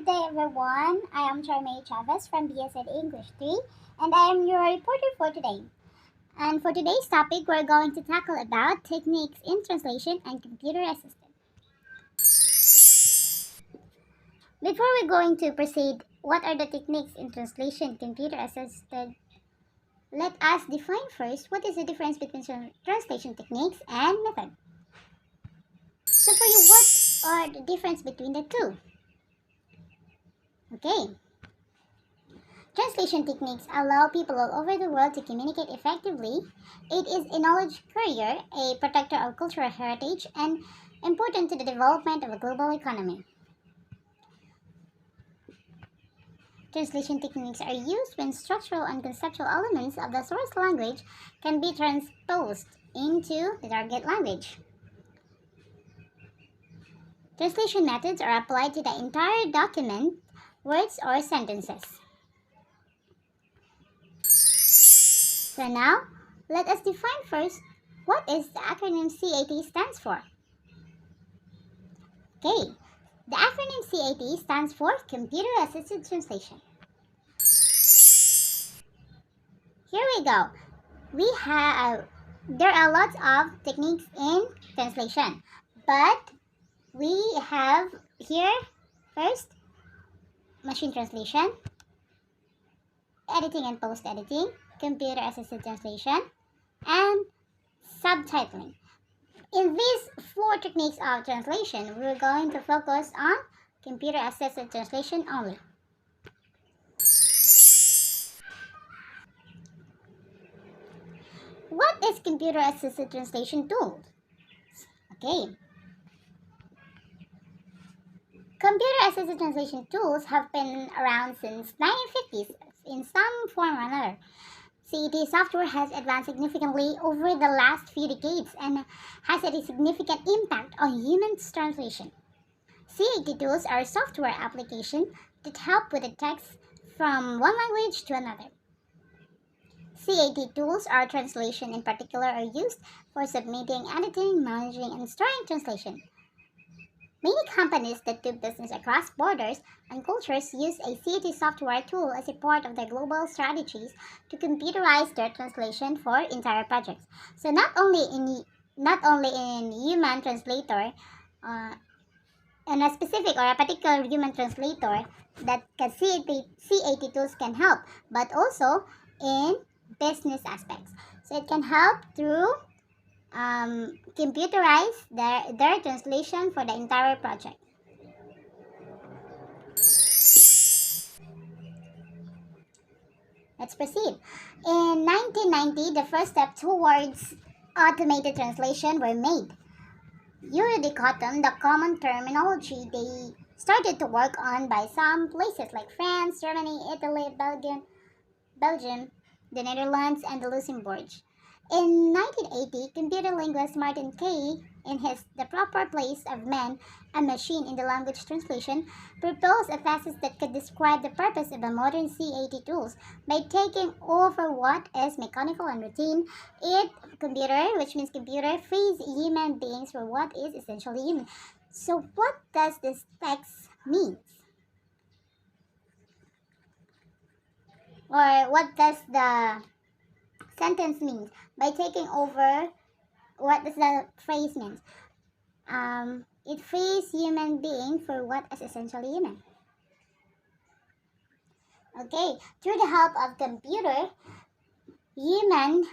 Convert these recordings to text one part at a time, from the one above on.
Good day, everyone. I am Charmaine Chavez from BSN English 3, and I am your reporter for today. And for today's topic, we're going to tackle about techniques in translation and computer assisted. Before we're going to proceed, what are the techniques in translation computer assisted? Let us define first what is the difference between translation techniques and method. So for you, what are the difference between the two? Okay. Translation techniques allow people all over the world to communicate effectively. It is a knowledge carrier, a protector of cultural heritage, and important to the development of a global economy. Translation techniques are used when structural and conceptual elements of the source language can be transposed into the target language. Translation methods are applied to the entire document, words, or sentences. So now, let us define first what is the acronym CAT stands for. Okay, the acronym CAT stands for Computer Assisted Translation. Here we go. There are lots of techniques in translation, but we have here first machine translation, editing and post-editing, computer assisted translation, and subtitling. In these four techniques of translation, we're going to focus on computer assisted translation only. What is computer assisted translation tool? Okay. Computer assisted translation tools have been around since 1950s in some form or another. CAT software has advanced significantly over the last few decades and has had a significant impact on human translation. CAT tools are software applications that help with the text from one language to another. CAT tools or translation in particular are used for submitting, editing, managing, and storing translation. Many companies that do business across borders and cultures use a CAT software tool as a part of their global strategies to computerize their translation for entire projects. So not only in human translator, in a specific or a particular human translator that CAT tools can help, but also in business aspects. So it can help through computerize their translation for the entire project. Let's proceed. In 1990, the first step towards automated translation were made. Eurodicotum, the common terminology they started to work on by some places like France, Germany, Italy, Belgium, the Netherlands, and the Luxembourg. In 1980, computer linguist Martin Kay, in his The Proper Place of Man and Machine in the Language Translation, proposed a thesis that could describe the purpose of a modern CAT tools by taking over what is mechanical and routine. Computer, which means computer, frees human beings for what is essentially human. So what does this text mean? Or what does the sentence mean? By taking over, what does the phrase mean? It frees human being for what is essentially human. Okay, through the help of computer, human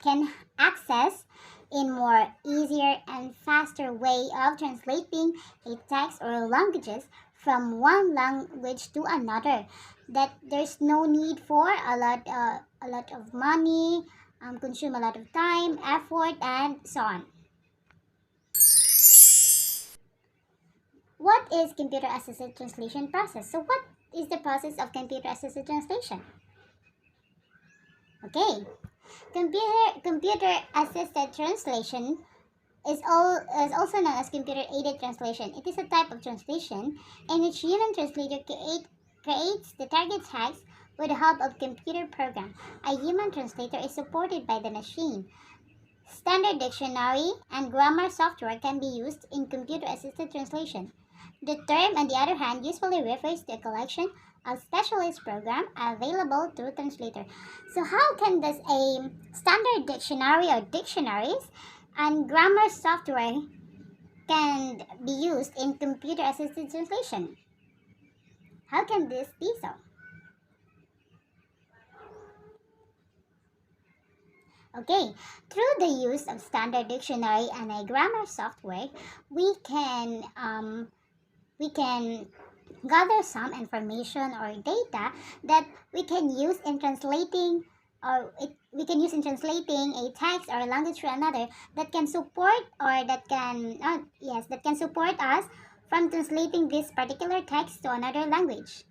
can access in more easier and faster way of translating a text or languages from one language to another. That there's no need for a lot of money, consume a lot of time, effort, and so on. What is computer assisted translation process? So what is the process of computer assisted translation? Okay, computer assisted translation is also known as computer aided translation. It is a type of translation in which human translator creates the target text with the help of computer program. A human translator is supported by the machine. Standard dictionary and grammar software can be used in computer assisted translation. The term, on the other hand, usually refers to a collection of specialist programs available through translator. So how can this a standard dictionary or dictionaries and grammar software can be used in computer assisted translation? How can this be so? Okay, through the use of standard dictionary and a grammar software, we can um, we can gather some information or data that we can use in translating we can use in translating a text or a language to another that can support or that can yes that can support us from translating this particular text to another language.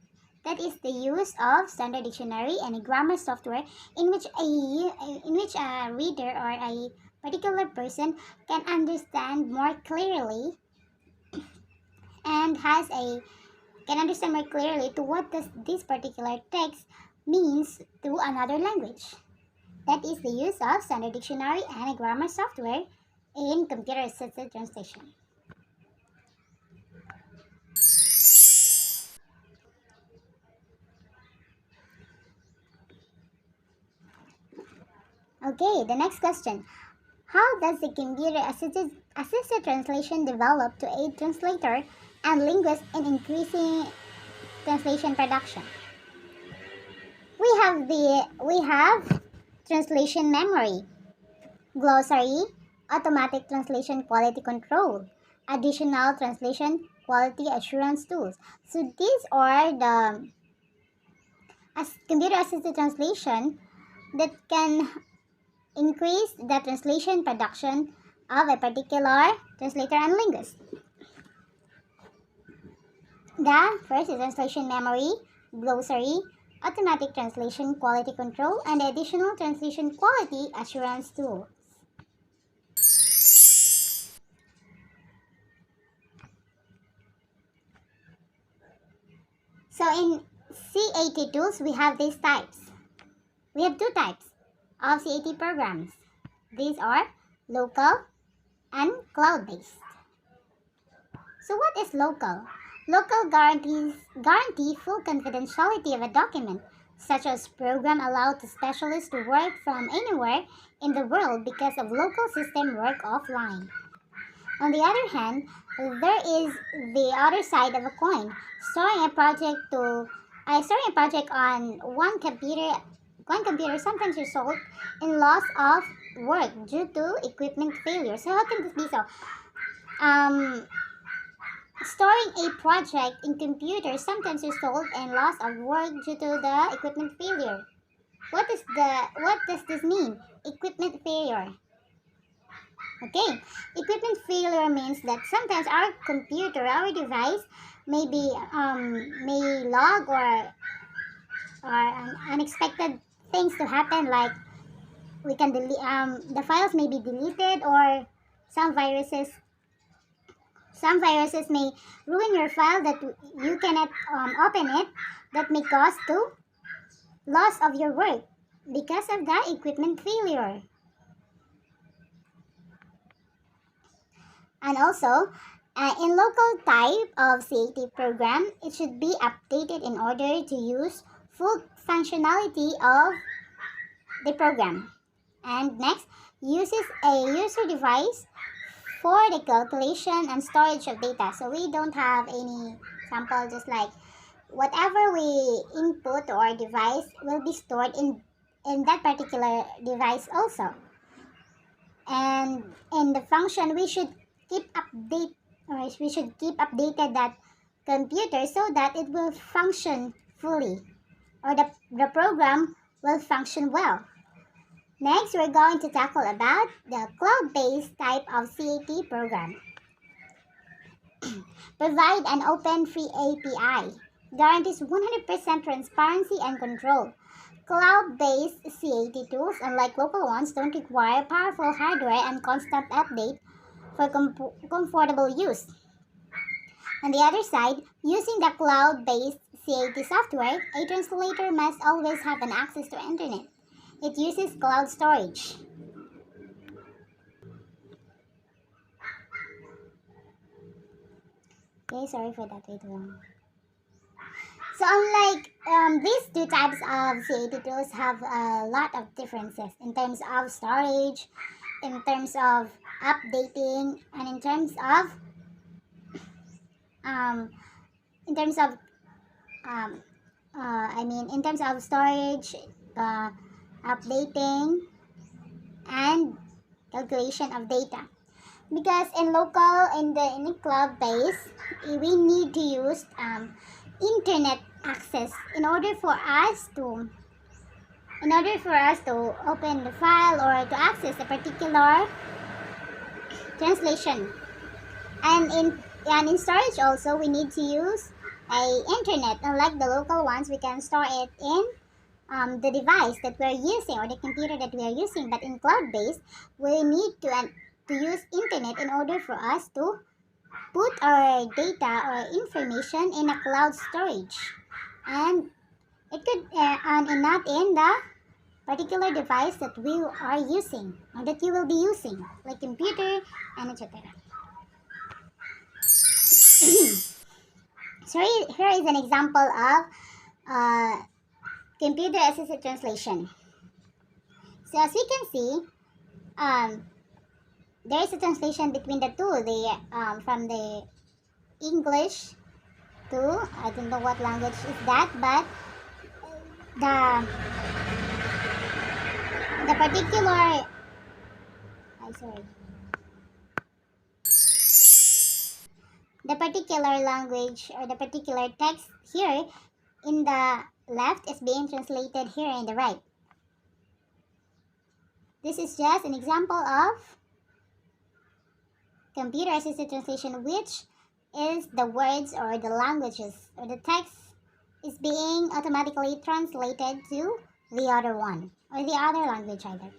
That is the use of standard dictionary and a grammar software in which a reader or a particular person can understand more clearly and has a can understand more clearly to what does this particular text means to another language. That is the use of standard dictionary and a grammar software in computer assisted translation. Okay, the next question. How does the computer assisted translation develop to aid translator and linguists in increasing translation production? We have translation memory, glossary, automatic translation quality control, additional translation quality assurance tools. So these are the computer assisted translation that can increase the translation production of a particular translator and linguist. The first is translation memory, glossary, automatic translation quality control, and additional translation quality assurance tools. So in CAT tools, we have these types. We have two types of CAT programs. These are local and cloud-based. So what is local? Local guarantee full confidentiality of a document, such as program allow to specialists to work from anywhere in the world because of local system work offline. On the other hand, there is the other side of a coin. Storing a project on one computer sometimes result in loss of work due to equipment failure. So how can this be so? Um, Storing a project in computer sometimes result in loss of work due to the equipment failure. What does this mean? Equipment failure. Okay, equipment failure means that sometimes our computer, our device, may log or unexpected things to happen, like we can delete the files may be deleted, or some viruses some viruses may ruin your file that you cannot open it, that may cause to loss of your work because of the equipment failure. And also, in local type of CAT program, it should be updated in order to use full functionality of the program. And next, uses a user device for the calculation and storage of data. So we don't have any sample, just like whatever we input to our device will be stored in that particular device also. And in the function, we should keep updated that computer so that it will function fully, or the program will function well. Next, we're going to tackle about the cloud-based type of CAT program. Provide an open free API. Guarantees 100% transparency and control. Cloud-based CAT tools, unlike local ones, don't require powerful hardware and constant update for comfortable use. On the other side, using the cloud-based CAT software, a translator must always have an access to internet. It uses cloud storage. Okay, sorry for that. Wait lang. So unlike these two types of CAT tools have a lot of differences in terms of storage, in terms of updating, and um, in terms of um, in terms of storage, uh, updating, and calculation of data. Because in the cloud base, we need to use internet access in order for us to open the file or to access a particular translation. And in storage also, we need to use a internet. Unlike the local ones, we can store it in the device that we're using or the computer that we are using. But in cloud based, we need to use internet in order for us to put our data or information in a cloud storage, and it could and not in the particular device that we are using or that you will be using, like computer and etc. So here is an example of computer assisted translation. So as we can see, um, there is a translation between the two. From the English to, I don't know what language is that, but the the particular I sorry the particular language or the particular text here in the left is being translated here in the right. This is just an example of computer assisted translation, which is the words or the languages or the text is being automatically translated to the other one or the other language either.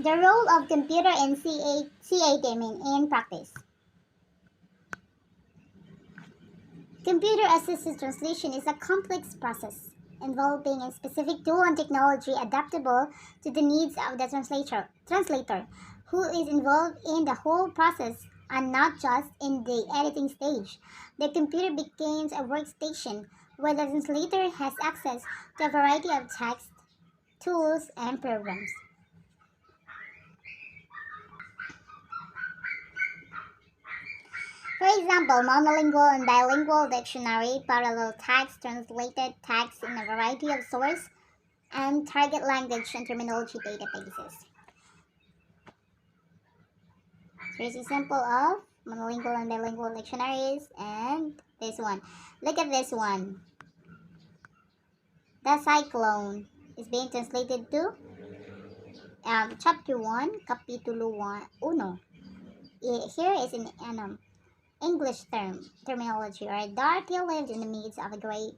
The role of computer in CAT in practice. Computer assisted translation is a complex process involving a specific tool and technology adaptable to the needs of the translator who is involved in the whole process and not just in the editing stage. The computer becomes a workstation where the translator has access to a variety of text, tools, and programs. For example, monolingual and bilingual dictionary, parallel text, translated text in a variety of source, and target language and terminology databases. Here's an example of monolingual and bilingual dictionaries, and this one. Look at this one. The cyclone is being translated to chapter 1, capítulo 1. Here is an English terminology, or Dorothy lived in the midst of a great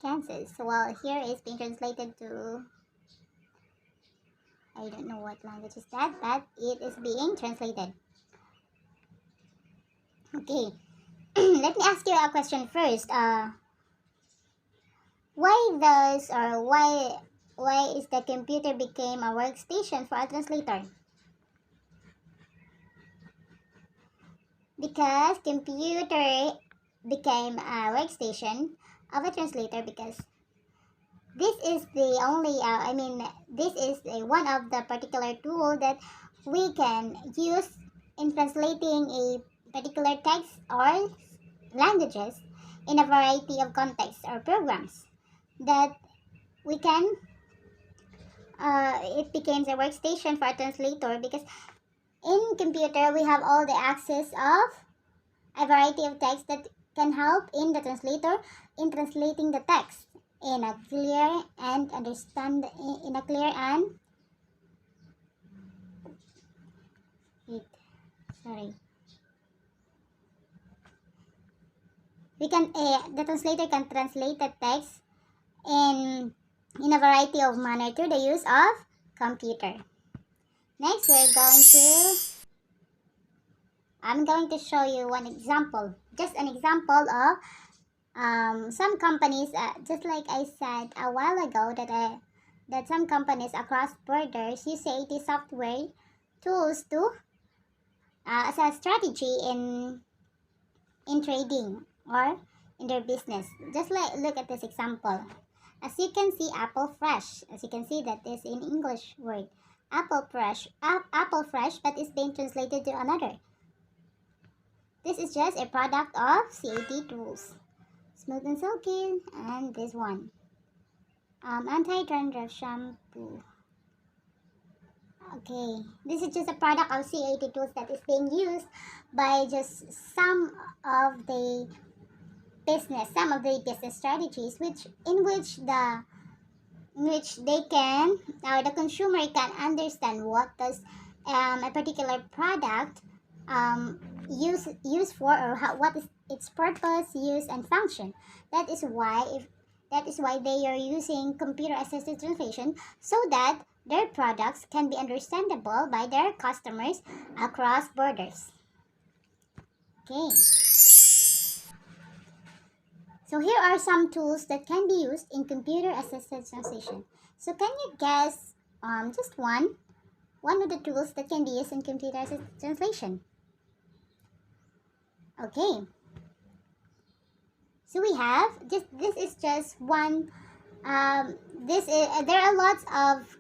Kansas. Well, here is being translated to, I don't know what language is that, but it is being translated. Okay, let me ask you a question first. Why is the computer became a workstation for a translator? Because computer became a workstation of a translator because this is the only this is one of the particular tool that we can use in translating a particular text or languages in a variety of contexts or programs that we can it becomes a workstation for a translator because in computer we have all the access of a variety of text that can help in the translator in translating the text in a clear and wait, sorry we can the translator can translate the text in a variety of manner through the use of computer. Next I'm going to show you one example, just an example of some companies, just like I said a while ago, that that some companies across borders use CAT software tools to as a strategy in trading or in their business. Just like look at this example. As you can see, Apple Fresh. As you can see, that is in English word. Apple Fresh, but it's being translated to another. This is just a product of CAT tools. Smooth and silky, and this one. Anti-dandruff shampoo. Okay, this is just a product of CAT tools that is being used by just some of the business strategies, which they can or the consumer can understand what does a particular product use for, or what is its purpose, use, and function. That is why they are using computer assisted translation, so that their products can be understandable by their customers across borders. Okay. So here are some tools that can be used in computer assisted translation. So can you guess just one of the tools that can be used in computer assisted translation? Okay. So we have this is just one. There are lots of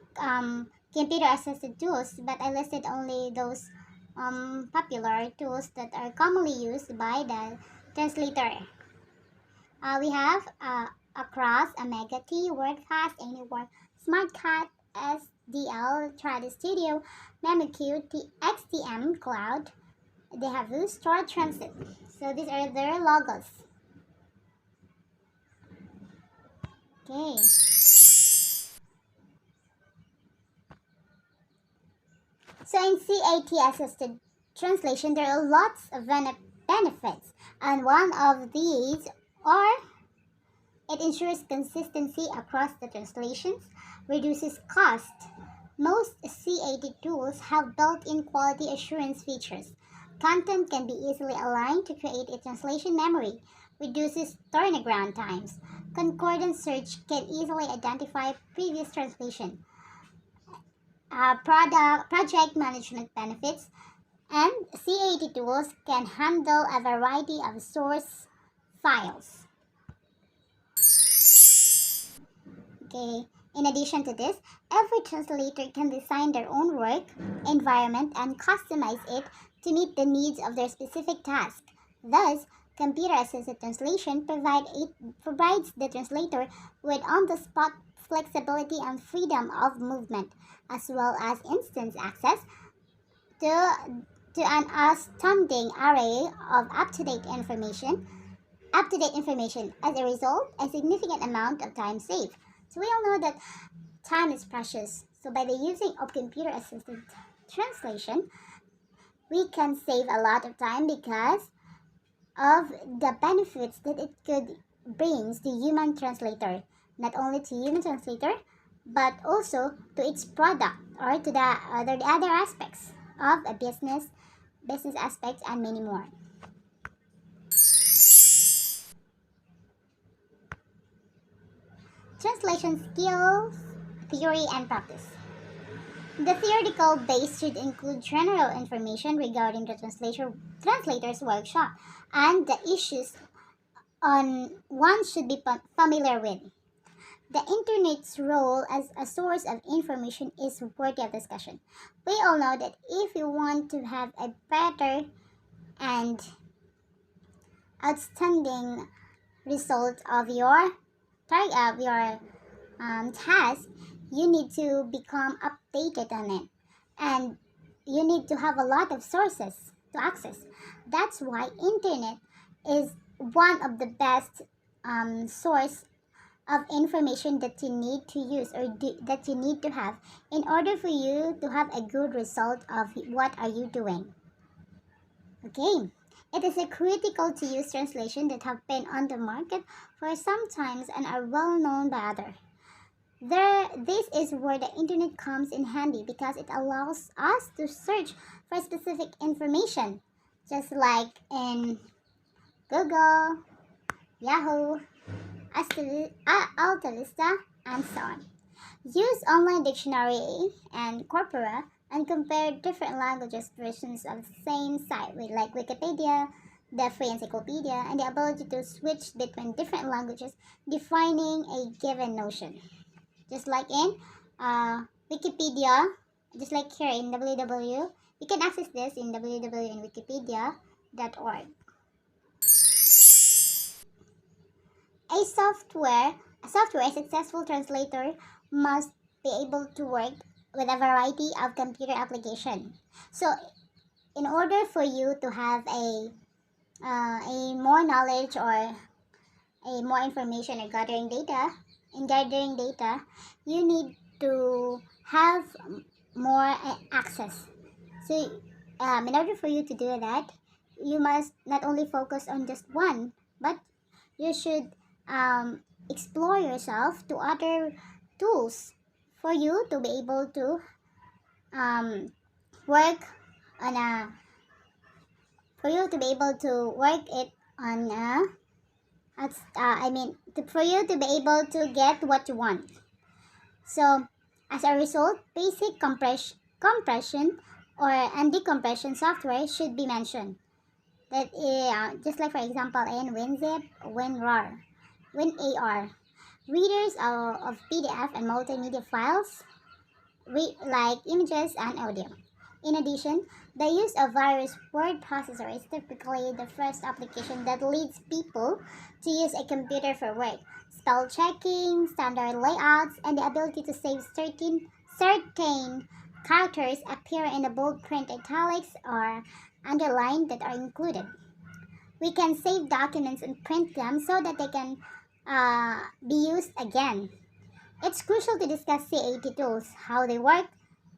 computer assisted tools, but I listed only those popular tools that are commonly used by the translator. We have Across, Omega T, WordFast, Anywhere, SmartCat, SDL, Trad Studio, MemoQ, XTM Cloud. They have Store Transit. So these are their logos. Okay. So in CAT assisted translation, there are lots of benefits, and one of these are it ensures consistency across the translations, reduces cost. Most CAT tools have built-in quality assurance features. Content can be easily aligned to create a translation memory, reduces turnaround times. Concordance search can easily identify previous translation. Project management benefits, and CAT tools can handle a variety of source files. Okay. In addition to this, every translator can design their own work environment and customize it to meet the needs of their specific task. Thus, computer-assisted translation provides the translator with on-the-spot flexibility and freedom of movement, as well as instant access to an astounding array of up-to-date information. As a result, a significant amount of time saved. So we all know that time is precious. So by the using of computer-assisted translation, we can save a lot of time because of the benefits that it could brings to human translator. Not only to human translator, but also to its product, or to the other aspects of a business aspects, and many more. Translation skills, theory, and practice. The theoretical base should include general information regarding the translator's workshop and the issues on one should be familiar with. The internet's role as a source of information is worthy of discussion. We all know that if you want to have a better and outstanding result of your task, you need to become updated on it, and you need to have a lot of sources to access. That's why internet is one of the best source of information that you need to use, or that you need to have in order for you to have a good result of what are you doing. Okay. It is a critical to use translation that have been on the market for some times and are well known by others. This is where the internet comes in handy, because it allows us to search for specific information, just like in Google, Yahoo, AltaVista, and so on. Use online dictionary and Corpora and compare different languages versions of the same site with like Wikipedia, the Free Encyclopedia, and the ability to switch between different languages defining a given notion. Just like in Wikipedia, just like here in www, you can access this in www.wikipedia.org. A software, a successful translator must be able to work with a variety of computer application. So, in order for you to have a more knowledge or a more information in gathering data, you need to have more access. So, in order for you to do that, you must not only focus on just one, but you should explore yourself to other tools for you to be able to um, work on a for you to be able to work it on a for you to be able to get what you want. So as a result, basic compression or and decompression software should be mentioned. That just like for example in WinZip, WinRAR, WinAR. Readers of PDF and multimedia files, like images and audio. In addition, the use of various word processor is typically the first application that leads people to use a computer for work. Spell checking, standard layouts, and the ability to save certain characters appear in the bold print italics or underline that are included. We can save documents and print them so that they can be used again. It's crucial to discuss CAT tools, how they work,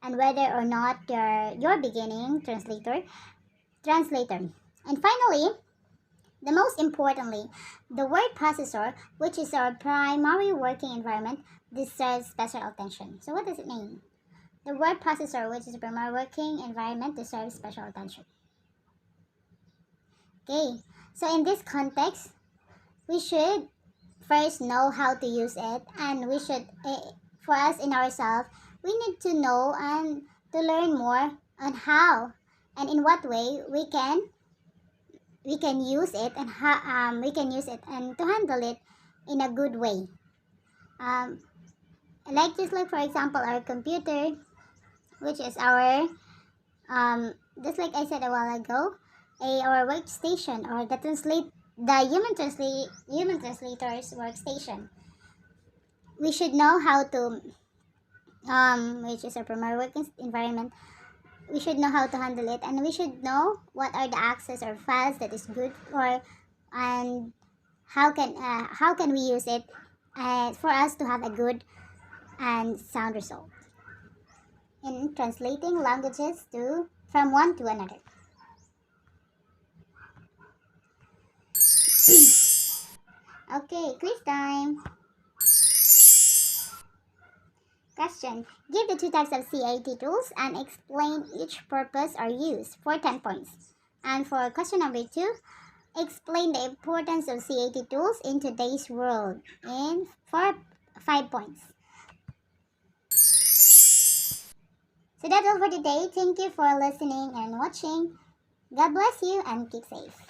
and whether or not they're your beginning translator. And finally, the most importantly, the word processor, which is our primary working environment, deserves special attention. So what does it mean? The word processor, which is the primary working environment, deserves special attention. Okay, so in this context, we should first know how to use it, and we should for us in ourselves, we need to know and to learn more on how and in what way we can use it and how we can use it and to handle it in a good way. um, like just like for example our computer, which is our just like I said a while ago, our workstation or the human translator's workstation. We should know how to which is our primary working environment. We should know how to handle it, and we should know what are the access or files that is good for, and how can we use it for us to have a good and sound result in translating languages to from one to another. Okay, quiz time. Question. Give the two types of CAT tools and explain each purpose or use for 10 points. And for question number 2, explain the importance of CAT tools in today's world in for 5 points. So that's all for today. Thank you for listening and watching. God bless you and keep safe.